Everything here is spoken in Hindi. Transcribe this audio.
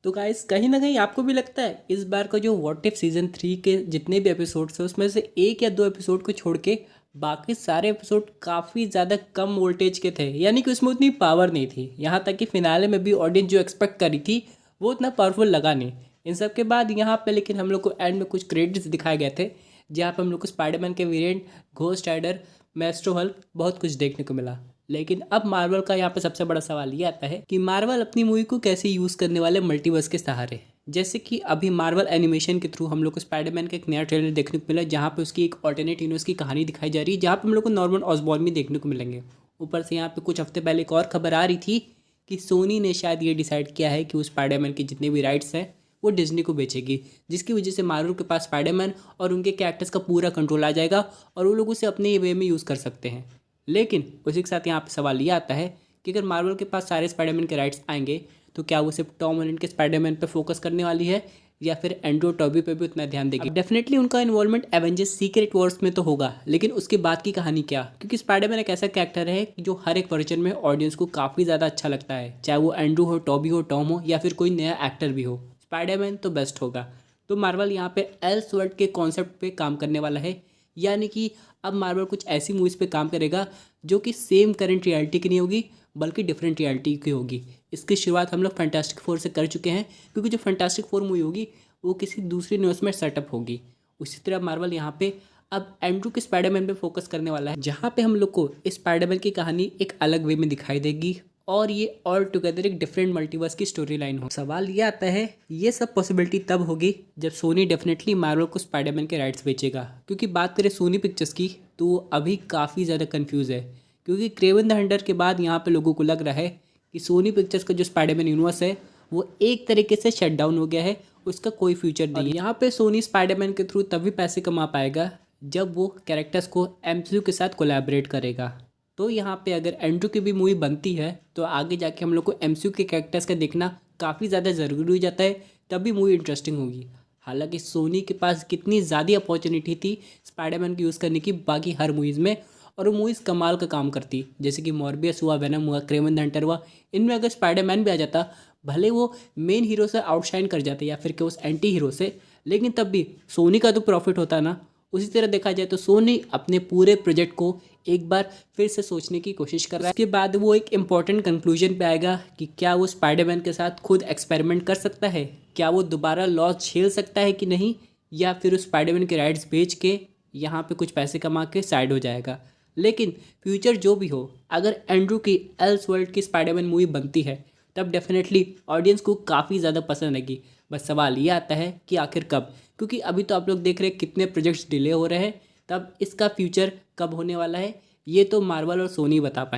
तो गाइस कहीं ना कहीं आपको भी लगता है इस बार का जो व्हाट इफ सीजन 3 के जितने भी एपिसोड्स हैं उसमें से एक या दो एपिसोड को छोड़ के बाकी सारे एपिसोड काफ़ी ज़्यादा कम वोल्टेज के थे, यानी कि उसमें उतनी पावर नहीं थी। यहाँ तक कि फिनाले में भी ऑडियंस जो एक्सपेक्ट करी थी वो उतना पावरफुल लगा नहीं। इन सब के बाद यहाँ पे लेकिन हम लोग को एंड में कुछ क्रेडिट्स दिखाए गए थे जहाँ पे हम लोग को स्पाइडरमैन के variant, Ghost Rider, Maestro Hulk बहुत कुछ देखने को मिला। लेकिन अब मार्वल का यहाँ पे सबसे बड़ा सवाल ये आता है कि मार्वल अपनी मूवी को कैसे यूज़ करने वाले मल्टीवर्स के सहारे। जैसे कि अभी मार्वल एनिमेशन के थ्रू हम लोग को स्पाइडरमैन का एक नया ट्रेलर देखने को मिला जहाँ पे उसकी एक ऑल्टरनेट यूनिवर्स की कहानी दिखाई जा रही है, जहाँ पे हम लोग को नॉर्मन ऑसबॉर्न भी देखने को मिलेंगे। ऊपर से यहाँ पे कुछ हफ्ते पहले एक और खबर आ रही थी कि सोनी ने शायद ये डिसाइड किया है कि वो स्पाइडरमैन के जितने भी राइट्स हैं वो डिज्नी को बेचेगी, जिसकी वजह से मार्वल के पास स्पाइडरमैन और उनके कैरेक्टर्स का पूरा कंट्रोल आ जाएगा और वो लोग उसे अपने वे में यूज़ कर सकते हैं। लेकिन उसी के साथ यहाँ पे सवाल ये आता है कि अगर मार्वल के पास सारे स्पाइडरमैन के राइट्स आएंगे तो क्या वो सिर्फ टॉम हॉलैंड के स्पाइडरमैन पे फोकस करने वाली है या फिर एंड्रू टॉबी पे भी उतना ध्यान देगी। डेफिनेटली उनका इन्वॉल्वमेंट एवेंजर्स सीक्रेट वॉर्स में तो होगा, लेकिन उसके बाद की कहानी क्या, क्योंकि स्पाइडरमैन एक ऐसा कैरेक्टर है जो हर एक वर्जन में ऑडियंस को काफ़ी ज़्यादा अच्छा लगता है, चाहे वो एंड्रू हो, टॉबी हो, टॉम हो या फिर कोई नया एक्टर भी हो, स्पाइडरमैन तो बेस्ट होगा। तो मार्वल यहाँ पे एल्स वर्ल्ड के कॉन्सेप्ट पे काम करने वाला है, यानी कि अब मार्वल कुछ ऐसी मूवीज़ पे काम करेगा जो कि सेम करंट रियलिटी की नहीं होगी बल्कि डिफरेंट रियलिटी की होगी। इसकी शुरुआत हम लोग फैंटास्टिक फोर से कर चुके हैं, क्योंकि जो फैंटास्टिक फोर मूवी होगी वो किसी दूसरी न्यूज़ में सेटअप होगी। उसी तरह मार्वल यहाँ पे अब एंड्रू के स्पाइडरमैन पे फोकस करने वाला है, जहाँ पे हम लोग को इस स्पाइडरमैन की कहानी एक अलग वे में दिखाई देगी और ये ऑल टुगेदर एक डिफरेंट मल्टीवर्स की स्टोरी लाइन हो। सवाल ये आता है ये सब पॉसिबिलिटी तब होगी जब सोनी डेफिनेटली मार्वल को स्पाइडरमैन के राइट्स बेचेगा, क्योंकि बात करें सोनी पिक्चर्स की तो वो अभी काफ़ी ज़्यादा कंफ्यूज है, क्योंकि क्रेवन द हंटर के बाद यहाँ पे लोगों को लग रहा है कि सोनी पिक्चर्स का जो स्पाइडरमैन यूनिवर्स है वो एक तरीके से शट डाउन हो गया है, उसका कोई फ्यूचर नहीं है। यहाँ पे सोनी स्पाइडरमैन के थ्रू तभी पैसे कमा पाएगा जब वो कैरेक्टर्स को एमसीयू के साथ कोलैबोरेट करेगा। तो यहाँ पे अगर एंड्रू की भी मूवी बनती है तो आगे जाके हम लोग को एमसीयू के कैरेक्टर्स का देखना काफ़ी ज़्यादा ज़रूरी हो जाता है, तभी मूवी इंटरेस्टिंग होगी। हालांकि सोनी के पास कितनी ज़्यादा अपॉर्चुनिटी थी स्पाइडरमैन को यूज़ करने की बाकी हर मूवीज़ में, और वो मूवीज़ कमाल का काम करती, जैसे कि मॉर्बियस हुआ, वेनम हुआ, क्रेवन द हंटर हुआ। इनमें अगर स्पाइडरमैन भी आ जाता, भले वो मेन हीरो से आउटशाइन कर जाते या फिर कि उस एंटी हीरो से, लेकिन तब भी सोनी का तो प्रॉफिट होता ना। उसी तरह देखा जाए तो सोनी अपने पूरे प्रोजेक्ट को एक बार फिर से सोचने की कोशिश कर रहा है। उसके बाद वो एक इम्पॉर्टेंट कंक्लूजन पे आएगा कि क्या वो स्पाइडरमैन के साथ खुद एक्सपेरिमेंट कर सकता है, क्या वो दोबारा लॉस झेल सकता है कि नहीं, या फिर उस स्पाइडरमैन के राइट्स बेच के यहाँ पे कुछ पैसे कमा के साइड हो जाएगा। लेकिन फ्यूचर जो भी हो, अगर एंड्रू की एल्स वर्ल्ड की स्पाइडरमैन मूवी बनती है तब डेफिनेटली ऑडियंस को काफ़ी ज़्यादा पसंद आएगी। बस सवाल ये आता है कि आखिर कब, क्योंकि अभी तो आप लोग देख रहे हैं कितने प्रोजेक्ट्स डिले हो रहे हैं, तब इसका फ्यूचर कब होने वाला है ये तो मार्वल और सोनी बता पाए।